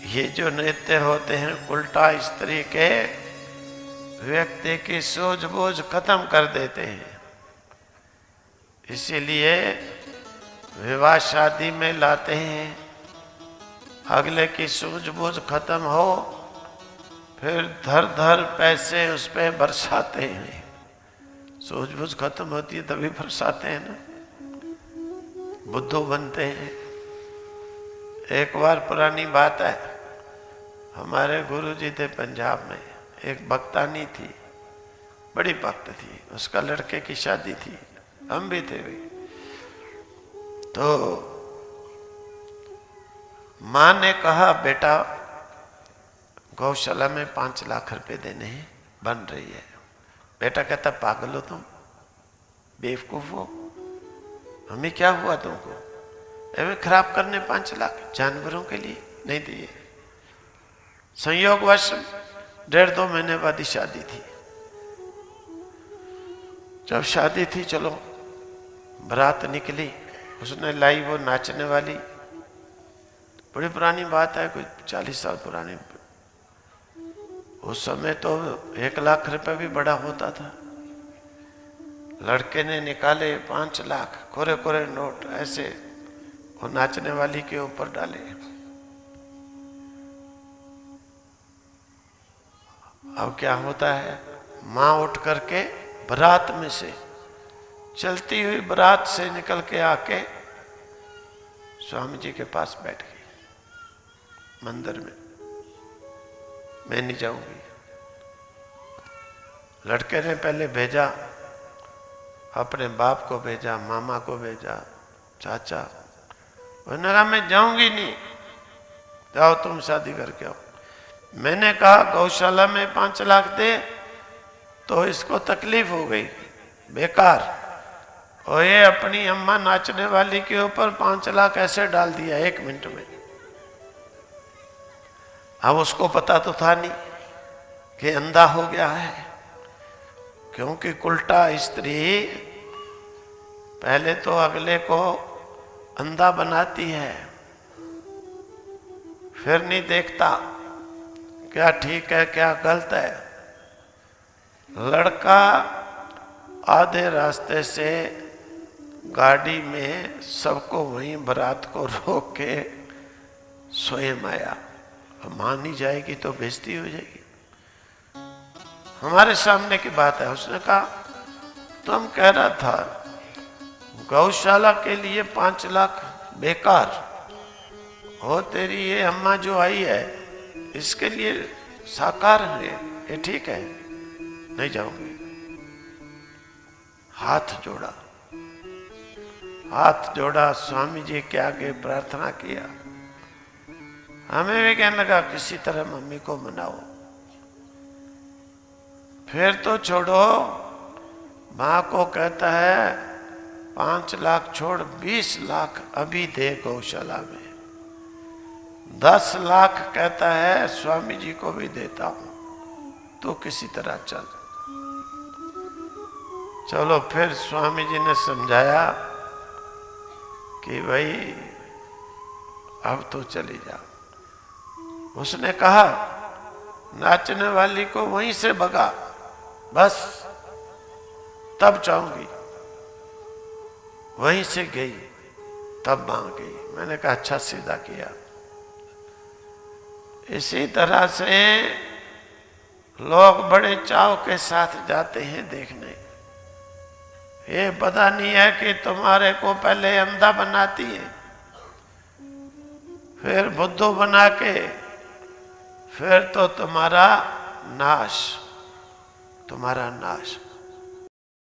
ये जो नृत्य होते हैं उल्टा स्त्री के व्यक्ति की सूझबूझ खत्म कर देते हैं। इसीलिए विवाह शादी में लाते हैं, अगले की सूझबूझ खत्म हो फिर धर धर पैसे उस पर बरसाते हैं। सूझबूझ खत्म होती है तभी बरसाते हैं ना, बुद्धू बनते हैं। एक बार पुरानी बात है, हमारे गुरुजी थे पंजाब में, एक भक्तानी थी, बड़ी भक्त थी, उसका लड़के की शादी थी, हम भी थे भी। तो माँ ने कहा बेटा गौशाला में 5 लाख रुपए देने हैं, बन रही है। बेटा कहता पागल हो तुम, बेवकूफ हो, हमें क्या हुआ तुमको, हमें खराब करने 5 लाख जानवरों के लिए नहीं दिए। संयोगवश 1.5-2 महीने बाद ही शादी थी। जब शादी थी चलो बारात निकली, उसने लाई वो नाचने वाली, बड़ी पुरानी बात है, कोई 40 साल पुरानी। उस समय तो 1 लाख रुपए भी बड़ा होता था। लड़के ने निकाले 5 लाख कोरे कोरे नोट, ऐसे वो नाचने वाली के ऊपर डाले। अब क्या होता है, माँ उठ करके बारात में से, चलती हुई बारात से निकल के आके स्वामी जी के पास बैठ गई मंदिर में, मैं नहीं जाऊंगी। लड़के ने पहले भेजा, अपने बाप को भेजा, मामा को भेजा, चाचा, उन्होंने कहा मैं जाऊंगी नहीं, जाओ तुम शादी करके आओ। मैंने कहा गौशाला में 5 लाख दे, तो इसको तकलीफ हो गई, बेकार। और ये अपनी अम्मा नाचने वाली के ऊपर 5 लाख ऐसे डाल दिया 1 मिनट में। अब उसको पता तो था नहीं कि अंधा हो गया है, क्योंकि उल्टा स्त्री पहले तो अगले को अंधा बनाती है, फिर नहीं देखता क्या ठीक है क्या गलत है। लड़का आधे रास्ते से गाड़ी में सबको वहीं बारात को रोक के स्वयं आया। मानी जाएगी तो बेइज्जती हो जाएगी। हमारे सामने की बात है। उसने कहा तुम कह रहा था गौशाला के लिए 5 लाख बेकार हो, तेरी ये अम्मा जो आई है इसके लिए साकार है, ये ठीक है, नहीं जाऊंगी। हाथ जोड़ा, हाथ जोड़ा, स्वामी जी के आगे प्रार्थना किया। हमें भी कहने लगा किसी तरह मम्मी को मनाओ। फिर तो छोड़ो, माँ को कहता है 5 लाख छोड़ 20 लाख अभी दे गौशाला में, 10 लाख कहता है स्वामी जी को भी देता हूं, तो किसी तरह चल। चलो फिर स्वामी जी ने समझाया कि भाई अब तो चली जाओ। उसने कहा नाचने वाली को वहीं से भगा, बस तब जाऊंगी। वहीं से गई, तब मांग गई। मैंने कहा अच्छा सीधा किया। इसी तरह से लोग बड़े चाव के साथ जाते हैं देखने। ये पता नहीं है कि तुम्हारे को पहले अंधा बनाती है, फिर बुद्धू बना के, फिर तो तुम्हारा नाश, तुम्हारा नाश।